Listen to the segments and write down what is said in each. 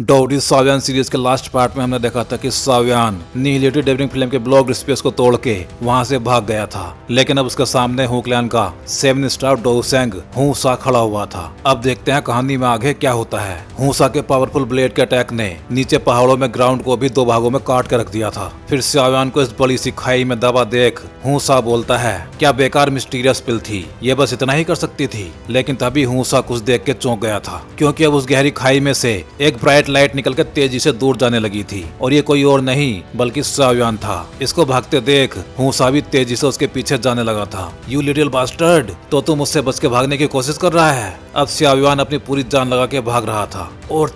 डॉडी सावियान series के last part में हमने देखा था कि सावियान निहिलेटेड डेविलिंग फिल्म के ब्लॉक स्पेस को तोड़ के वहां से भाग गया था, लेकिन अब उसके सामने हुक्लैन का 7 स्टार डोसेंग हुसा खड़ा हुआ था। अब देखते हैं कहानी में आगे क्या होता है। हुसा के पावरफुल ब्लेड के अटैक ने नीचे पहाड़ों में ग्राउंड को भी 2 भागों में काट कर रख दिया था। फिर सावियान को इस बड़ी सी खाई में दबा देख हुसा बोलता है, क्या बेकार मिस्टीरियस पिल थी, ये बस इतना ही कर सकती थी। लेकिन तभी हुसा कुछ देख के चौंक गया था, क्योंकि अब उस गहरी खाई में से एक ब्राइट लाइट निकल के तेजी से दूर जाने लगी थी, और ये कोई और नहीं बल्कि सावियान था। इसको भागते देख हुसा भी तेजी से उसके पीछे जाने लगा था। यू लिटिल बास्टर्ड, तो तुम मुझसे बच के भागने की कोशिश कर रहा है। अब सावियान अपनी पूरी जान लगा के भाग रहा था, और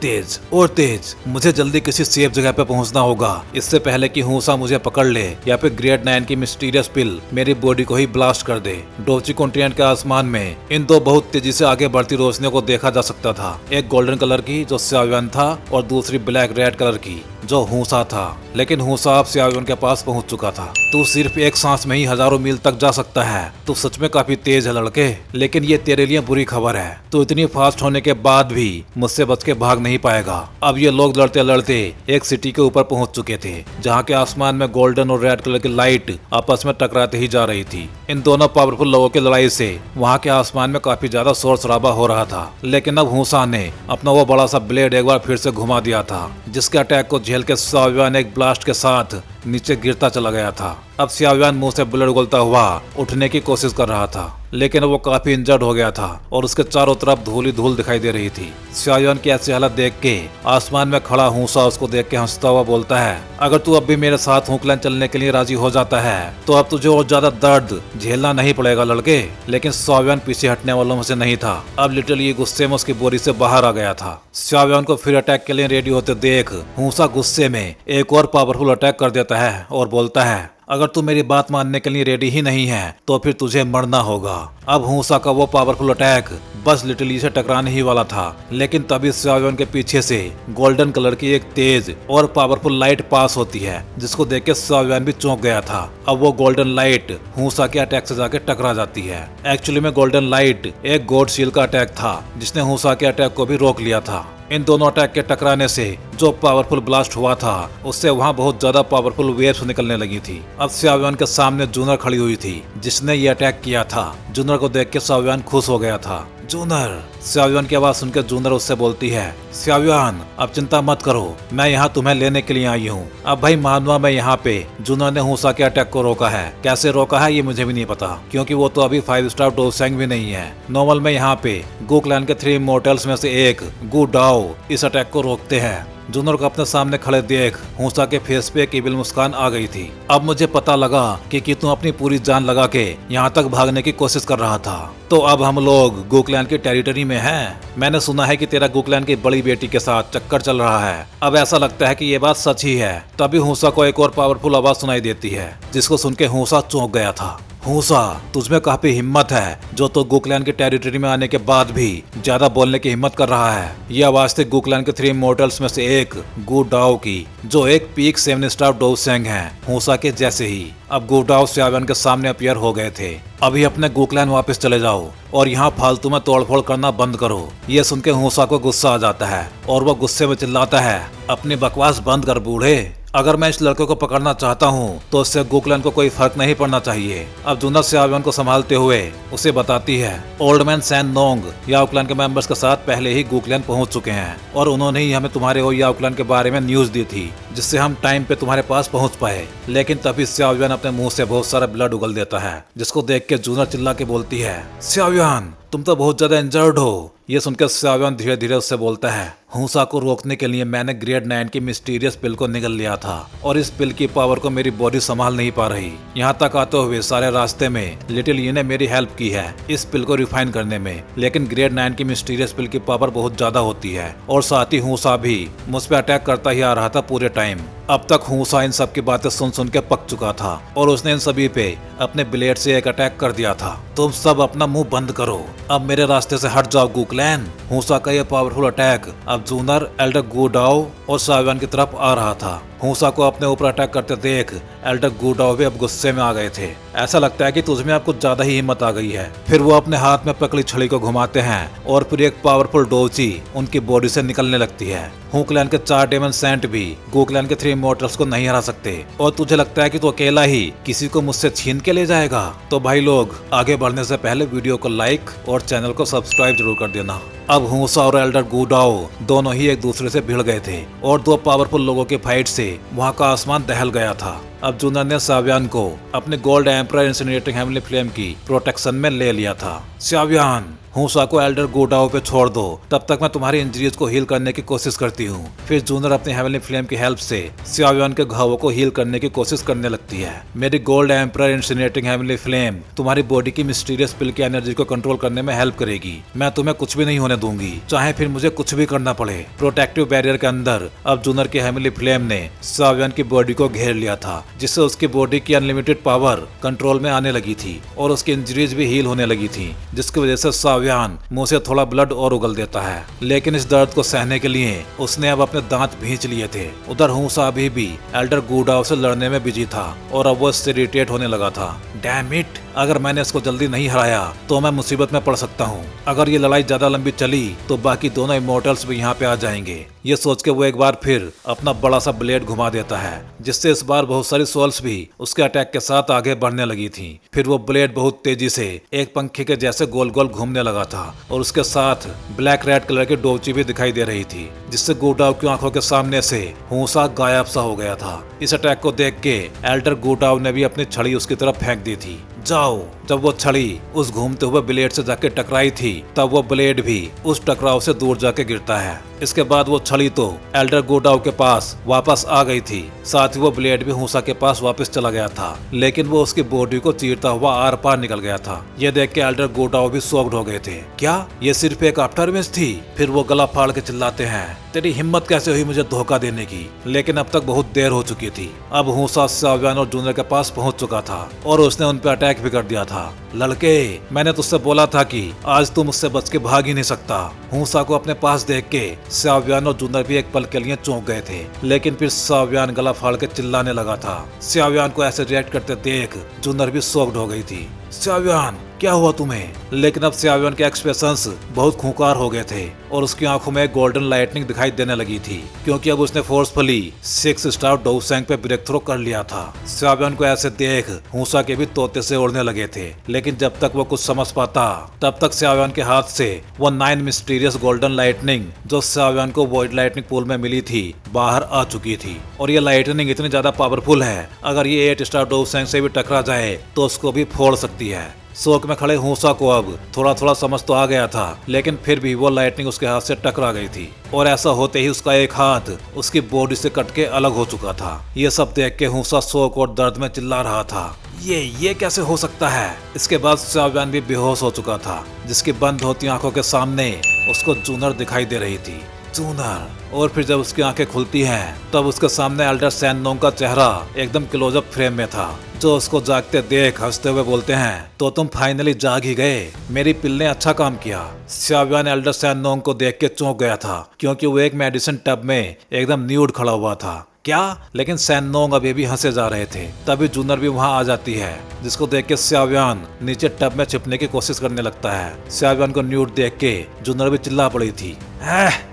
तेज, मुझे जल्दी किसी सेफ जगह पे पहुंचना होगा, इससे पहले कि हुसा मुझे पकड़ ले या फिर ग्रेड 9 की मिस्टीरियस पिल मेरी बॉडी को ही ब्लास्ट कर दे। डोची कॉन्टिनेंट के आसमान में इन 2 बहुत तेजी से आगे बढ़ती रोशनियों को देखा जा सकता था, एक गोल्डन कलर की जो सावियान था और दूसरी ब्लैक रेड कलर की जो हुसा था। लेकिन हुसा अब सावियान के पास पहुंच चुका था। तू सिर्फ एक सांस में ही हजारों मील तक जा सकता है, तू सच में काफी तेज है लड़के, लेकिन ये तेरे लिए बुरी खबर है, तू इतनी फास्ट होने के बाद भी मुझसे बच के भाग नहीं पाएगा। अब ये लोग लड़ते लड़ते एक सिटी के ऊपर पहुंच चुके थे, जहाँ के आसमान में गोल्डन और रेड कलर की लाइट आपस में टकराते ही जा रही थी। इन दोनों पावरफुल लोगों की लड़ाई से वहाँ के आसमान में काफी ज्यादा शोर शराबा हो रहा था। लेकिन अब हुसा ने अपना वो बड़ा सा ब्लेड एक बार फिर से घुमा दिया था, जिसके अटैक को झेल के सावियान एक ब्लास्ट के साथ नीचे गिरता चला गया था। अब सावियान मुंह से ब्लड उगलता हुआ उठने की कोशिश कर रहा था, लेकिन वो काफी इंजर्ड हो गया था और उसके चारों तरफ धूल ही धूल दिखाई दे रही थी। सावियान की ऐसी हालत देख के आसमान में खड़ा हुसा उसको देख के हंसता हुआ बोलता है, अगर तू अब भी मेरे साथ हुक्लैन चलने के लिए राजी हो जाता है तो अब तुझे और ज्यादा दर्द झेलना नहीं पड़ेगा लड़के। लेकिन सावियान पीछे हटने वालों में से नहीं था। अब लिटरली गुस्से में उसकी बोरी से बाहर आ गया था। सावियान को फिर अटैक के लिए रेडी होते देख हुसा गुस्से में एक और पावरफुल अटैक कर देता है और बोलता है, अगर तू मेरी बात मानने के लिए रेडी ही नहीं है तो फिर तुझे मरना होगा। अब हुसा का वो पावरफुल अटैक बस लिटरली से टकराने ही वाला था, लेकिन तभी सावियान के पीछे से गोल्डन कलर की एक तेज और पावरफुल लाइट पास होती है, जिसको देख के सावियान भी चौंक गया था। अब वो गोल्डन लाइट हुसा के अटैक से जाके टकरा जाती है। एक्चुअली में गोल्डन लाइट एक गॉड शील्ड का अटैक था, जिसने हुसा के अटैक को भी रोक लिया था। इन दोनों अटैक के टकराने से जो पावरफुल ब्लास्ट हुआ था उससे वहाँ बहुत ज्यादा पावरफुल वेव्स निकलने लगी थी। अब सावियान के सामने जूनर खड़ी हुई थी, जिसने ये अटैक किया था। जूनर को देख के सावियान खुश हो गया था। जूनर, सावियान की आवाज सुनकर जूनर उससे बोलती है, सावियान अब चिंता मत करो, मैं यहाँ तुम्हें लेने के लिए आई हूँ। अब भाई मानवा मैं यहाँ पे जूनर ने हुसा के अटैक को रोका है, कैसे रोका है ये मुझे भी नहीं पता, क्योंकि वो तो अभी 5 स्टार डोसेंग भी नहीं है। नॉर्मल में यहाँ पे गुक्लैन के 3 इमोर्टल्स में से एक गु डाओ इस अटैक को रोकते हैं। जूनर को अपने सामने खड़े देख हुसा के फेस पे एक इविल मुस्कान आ गई थी। अब मुझे पता लगा कि तू अपनी पूरी जान लगा के यहाँ तक भागने की कोशिश कर रहा था, तो अब हम लोग गुक्लैन की टेरिटरी में हैं। मैंने सुना है कि तेरा गुक्लैन की बड़ी बेटी के साथ चक्कर चल रहा है। अब ऐसा लगता है कि ये बात सच ही है। तभी हुसा को एक और पावरफुल आवाज सुनाई देती है, जिसको सुन के हुसा चौंक गया था। हुसा, तुझमें काफी हिम्मत है, जो तो गुक्लैन की टेरिटरी में आने के बाद भी ज्यादा बोलने की हिम्मत कर रहा है। ये आवाज थी गुक्लैन के 3 इमोर्टल्स में से एक गु डाओ की, जो एक पीक 7 स्टार डोसेंग है, हुसा के जैसे ही। अब गु डाओ सावियान के सामने अपीयर हो गए थे। अभी अपने गुक्लैन वापस चले जाओ और यहाँ फालतू में तोड़फोड़ करना बंद करो। ये सुन के हुसा को गुस्सा आ जाता है और वो गुस्से में चिल्लाता है, अपनी बकवास बंद कर बूढ़े, अगर मैं इस लड़के को पकड़ना चाहता हूँ तो इससे गुक्लैन को कोई फर्क नहीं पड़ना चाहिए। अब जूनर सावियान को संभालते हुए उसे बताती है, ओल्ड मैन सैन नोंग याओक्लैन के मेंबर्स के साथ पहले ही गुक्लैन पहुंच चुके हैं और उन्होंने ही हमें तुम्हारे और याओक्लैन के बारे में न्यूज दी थी, जिससे हम टाइम पे तुम्हारे पास पहुंच पाए। लेकिन तभी सावियान अपने मुंह से बहुत सारा ब्लड उगल देता है, जिसको देख के जूनर चिल्ला के बोलती है, सावियान तुम तो बहुत ज्यादा इंजर्ड हो। ये सुनकर सावियान धीरे धीरे उससे बोलता है, हुसा को रोकने के लिए मैंने ग्रेड 9 की मिस्टीरियस पिल को निगल लिया था और इस पिल की पावर को मेरी बॉडी संभाल नहीं पा रही। यहाँ तक आते हुए सारे रास्ते में लिटिल यी ने मेरी हेल्प की है इस पिल को रिफाइन करने में, लेकिन ग्रेड 9 की मिस्टीरियस पिल की पावर बहुत ज्यादा होती है और साथ ही हुसा भी मुझ पे अटैक करता ही आ रहा था पूरे टाइम। अब तक हुसा इन सब की बातें सुन सुन के पक चुका था और उसने इन सभी पे अपने ब्लेड से एक अटैक कर दिया था। तुम सब अपना मुंह बंद करो, अब मेरे रास्ते से हट जाओ गुकलैन। हुसा का यह पावरफुल अटैक अब जूनर, एल्डर गुडाओ और सावियान की तरफ आ रहा था। हुसा को अपने ऊपर अटैक करते देख एल्डर गुडाओ भी अब गुस्से में आ गए थे। ऐसा लगता है कि तुझमें अब कुछ ज्यादा ही हिम्मत आ गई है। फिर वो अपने हाथ में पकड़ी छड़ी को घुमाते हैं और फिर एक पावरफुल डोची उनकी बॉडी से निकलने लगती है। हुक्लैन के 4 डेमन सेंट भी गुकलैन के 3 इमोर्टल्स को नहीं हरा सकते और तुझे लगता है कि तू अकेला ही किसी को मुझसे छीन के ले जाएगा। तो भाई लोग, आगे बढ़ने से पहले वीडियो को लाइक और चैनल को सब्सक्राइब जरूर कर देना। अब हुसा और एल्डर गुडाओ दोनों ही एक दूसरे से भिड़ गए थे और 2 पावरफुल लोगों की फाइट से वहां का आसमान दहल गया था। अब जूनर ने सावियान को अपने गोल्ड एम्परर इंसिनरेटिंग हेवनली फ्लेम की प्रोटेक्शन में ले लिया था। सावियान, हुसा को एल्डर गुडाओ पे छोड़ दो, तब तक मैं तुम्हारी इंजरीज को हील करने की कोशिश करती हूँ। फिर जूनर अपनी हेवनली फ्लेम की हेल्प से सावियान के घावों को हील करने की कोशिश करने लगती है। मेरी गोल्ड एम्परर इंसिनरेटिंग हेवनली फ्लेम तुम्हारी बॉडी की मिस्टीरियस पिल की एनर्जी को कंट्रोल करने में हेल्प करेगी। मैं तुम्हें कुछ भी नहीं होने दूंगी, चाहे फिर मुझे कुछ भी करना पड़े। प्रोटेक्टिव बैरियर के अंदर अब जूनर की हेवनली फ्लेम ने सावियान की बॉडी को घेर लिया था, जिससे उसकी बॉडी की अनलिमिटेड पावर कंट्रोल में आने लगी थी और उसकी इंजरीज भी हील होने लगी थी, जिसकी वजह से सावियान मुंह से थोड़ा ब्लड और उगल देता है। लेकिन इस दर्द को सहने के लिए उसने अब अपने दांत भींच लिए थे। उधर हुसा अभी भी एल्डर गुडाओ से लड़ने में बिजी था और अब वो इससे इरिटेट होने लगा था। डैम इट, अगर मैंने इसको जल्दी नहीं हराया तो मैं मुसीबत में पड़ सकता हूँ। अगर ये लड़ाई ज्यादा लंबी चली तो बाकी दोनों इमोर्टल्स भी यहाँ पे आ जाएंगे। ये सोच के वो एक बार फिर अपना बड़ा सा ब्लेड घुमा देता है, जिससे इस बार बहुत सारी सोल्स भी उसके अटैक के साथ आगे बढ़ने लगी थी। फिर वो ब्लेड बहुत तेजी से एक पंखे के जैसे गोल गोल घूमने लगा था और उसके साथ ब्लैक रेड कलर की डोची भी दिखाई दे रही थी, जिससे गुडाओ की आंखों के सामने से हुसा गायब सा हो गया था। इस अटैक को देख के एल्डर गुडाओ ने भी अपनी छड़ी उसकी तरफ फेंक दी थी। जाओ, जब वो छड़ी उस घूमते हुए ब्लेड से जाके टकराई थी तब वो ब्लेड भी उस टकराव से दूर जाके गिरता है। इसके बाद वो छड़ी तो एल्डर गुडाओ के पास वापस आ गई थी, साथ ही वो ब्लेड भी हुसा के पास वापस चला गया था, लेकिन वो उसकी बॉडी को चीरता हुआ आर पार निकल गया था। ये देख के एल्डर गुडाओ भी शॉक्ड हो गए थे। क्या ये सिर्फ एक आफ्टर इमेज थी? फिर वो गला फाड़ के चिल्लाते हैं, तेरी हिम्मत कैसे हुई मुझे धोखा देने की? लेकिन अब तक बहुत देर हो चुकी थी। अब हुसा सावियान और जूनर के पास पहुंच चुका था और उसने उन पर अटैक भी कर दिया था। लड़के, मैंने तुझसे बोला था कि आज तुम मुझसे बच के भाग ही नहीं सकता। हुसा को अपने पास देख के सावियान और जूनर भी एक पल के लिए चौंक गए थे, लेकिन फिर सावियान गला फाड़ के चिल्लाने लगा था। सावियान को ऐसे रिएक्ट करते देख जूनर भी शॉक्ड हो गई थी। सावियान, क्या हुआ तुम्हें? लेकिन अब सावियान के एक्सप्रेशंस बहुत खूंखार हो गए थे और उसकी आंखों में गोल्डन लाइटनिंग दिखाई देने लगी थी, क्योंकि अब उसने फोर्सफुली 6 स्टार डोउसेंग पे ब्रेक थ्रो कर लिया था। सावियान को ऐसे देख हुसा के भी तोते से उड़ने लगे थे, लेकिन जब तक वो कुछ समझ पाता तब तक सावियान के हाथ से वो 9 मिस्टीरियस गोल्डन लाइटनिंग जो सावियान को वॉइड लाइटनिंग पूल में मिली थी बाहर आ चुकी थी। और ये लाइटनिंग इतनी ज्यादा पावरफुल है, अगर ये 8 स्टार डोउसेंग से भी टकरा जाए तो उसको भी फोड़ सकती है। शोक में खड़े हुसा को अब थोड़ा थोड़ा समझ तो आ गया था, लेकिन फिर भी वो लाइटनिंग उसके हाथ से टकरा गई थी और ऐसा होते ही उसका एक हाथ उसकी बॉडी से कट के अलग हो चुका था। ये सब देख के हुसा शोक और दर्द में चिल्ला रहा था, ये कैसे हो सकता है? इसके बाद सावियान भी बेहोश हो चुका था, जिसकी बंद होती आंखों के सामने उसको जूनर दिखाई दे रही थी। जूनर, और फिर जब उसकी आंखें खुलती हैं तब उसके सामने एल्डर सैनोंग का चेहरा एकदम क्लोजअप फ्रेम में था, जो उसको जागते देख हंसते हुए बोलते हैं, तो तुम फाइनली जाग ही गए, मेरी पिल ने अच्छा काम किया। सावियान एल्डर सैनोंग को देख के चौंक गया था, क्योंकि वो एक मेडिसिन टब में एकदम न्यूड खड़ा हुआ था। क्या? लेकिन सैनोंग अभी भी हंसे जा रहे थे। तभी जूनर भी वहां आ जाती है, जिसको देख के सावियान नीचे टब में छिपने की कोशिश करने लगता है। सावियान को न्यूड देख के जूनर भी चिल्ला पड़ी थी,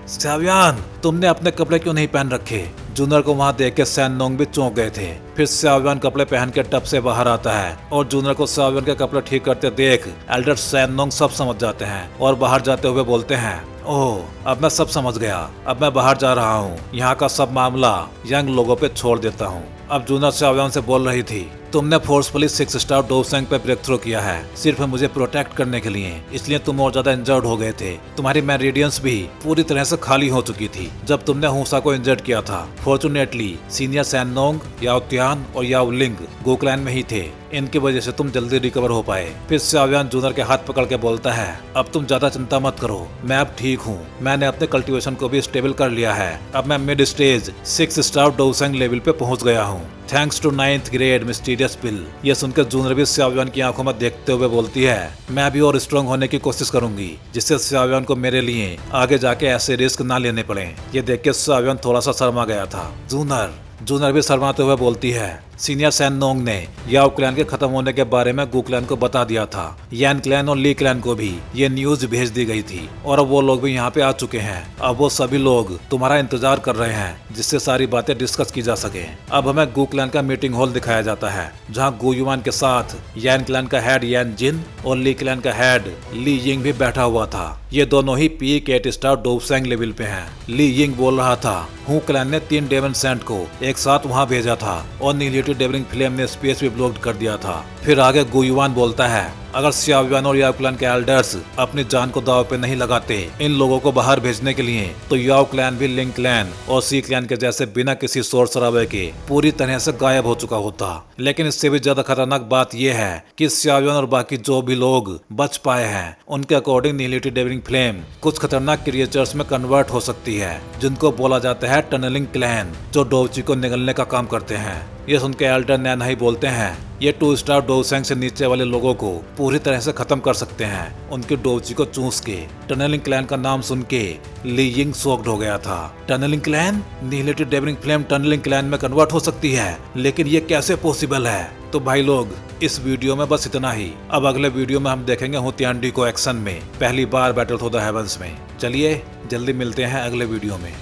सावियान, तुमने अपने कपड़े क्यों नहीं पहन रखे? जूनर को वहां देख के सैनोंग भी चौंक गए थे। फिर सावियान कपड़े पहन के टब से बाहर आता है और जूनर को सावियान के कपड़े ठीक करते देख एल्डर सैनोंग सब समझ जाते हैं और बाहर जाते हुए बोलते हैं, ओह, अब मैं सब समझ गया, अब मैं बाहर जा रहा हूँ, यहाँ का सब मामला यंग लोगों पे छोड़ देता हूँ। अब जूनर सावियान से बोल रही थी, तुमने फोर्सफुली 6 स्टार डोउसेंग पे ब्रेक थ्रो किया है सिर्फ मुझे प्रोटेक्ट करने के लिए, इसलिए तुम और ज्यादा इंजर्ड हो गए थे। तुम्हारी मेरिडियंस भी पूरी तरह से खाली हो चुकी थी जब तुमने हुसा को इंजर्ड किया था। फॉर्चुनेटली सीनियर सैनोंग, याओ त्यान और याओ लिंग गुकलैन में ही थे, इनकी वजह से तुम जल्दी रिकवर हो पाए। फिर सावियान जूनर के हाथ पकड़ के बोलता है, अब तुम ज्यादा चिंता मत करो, मैं अब ठीक हूँ, मैंने अपने कल्टीवेशन को भी स्टेबल कर लिया है, अब मैं मिड स्टेज 6 स्टार डोउसेंग लेवल पे पहुंच गया हूँ। Thanks to 9th grade mysterious pill. ये सुनकर जूनर भी शाओयान की आंखों में देखते हुए बोलती है, मैं भी और स्ट्रांग होने की कोशिश करूंगी जिससे शाओयान को मेरे लिए आगे जाके ऐसे रिस्क ना लेने पड़े। ये देख के शाओयान थोड़ा सा शर्मा गया था। जूनर भी शर्माते हुए बोलती है, सीनियर सैन नोंग ने याओ क्लैन के खत्म होने के बारे में गु क्लैन को बता दिया था। यान क्लैन और ली क्लैन को भी ये न्यूज भेज दी गई थी और अब वो लोग भी यहाँ पे आ चुके हैं। अब वो सभी लोग तुम्हारा इंतजार कर रहे हैं जिससे सारी बातें डिस्कस की जा सके। अब हमें गु क्लैन का मीटिंग हॉल दिखाया जाता है जहाँ गु युआन के साथ यान क्लैन का हेड यान जिन और ली क्लैन का हेड ली यिंग भी बैठा हुआ था। ये दोनों ही पीक 8 स्टार डोवसेंग लेवल पे हैं। ली यिंग बोल रहा था, हु क्लैन ने 3 डेमन सेंट को एक साथ वहाँ भेजा था और नीलेटी डेवरिंग फ्लेम ने स्पेस भी ब्लॉक कर दिया था। फिर आगे गु युआन बोलता है, अगर शाओयान और याओ क्लैन के एल्डर्स अपनी जान को दाव पे नहीं लगाते इन लोगों को बाहर भेजने के लिए तो याओ क्लैन भी लिंग क्लैन और सी क्लैन के जैसे बिना किसी शोर शराबे के पूरी तरह से गायब हो चुका होता। लेकिन इससे भी ज्यादा खतरनाक बात यह है कि शाओयान और बाकी जो भी लोग बच पाए हैं उनके अकॉर्डिंग नीलेटी डेवरिंग फ्लेम कुछ खतरनाक क्रिएचर्स में कन्वर्ट हो सकती है जिनको बोला जाता है टनलिंग क्लैन, जो डोवची को निगलने का काम करते हैं। ये सुन के एल्डर नैनहाई बोलते हैं, ये 2 स्टार डोवसेंग से नीचे वाले लोगों को पूरी तरह से खत्म कर सकते हैं उनकी डोवची को चूस के। टनलिंग क्लैन का नाम सुन के ली यिंग शॉक्ड हो गया था। Tunneling clan? नीलेटी डेवरिंग फ्लेम टनलिंग क्लैन में कन्वर्ट हो सकती है, लेकिन ये कैसे पॉसिबल है? तो भाई लोग इस वीडियो में बस इतना ही। अब अगले वीडियो में हम देखेंगे हुतियांडी को एक्शन में पहली बार बैटल थ्रू द हेवंस में। चलिए जल्दी मिलते हैं अगले वीडियो में।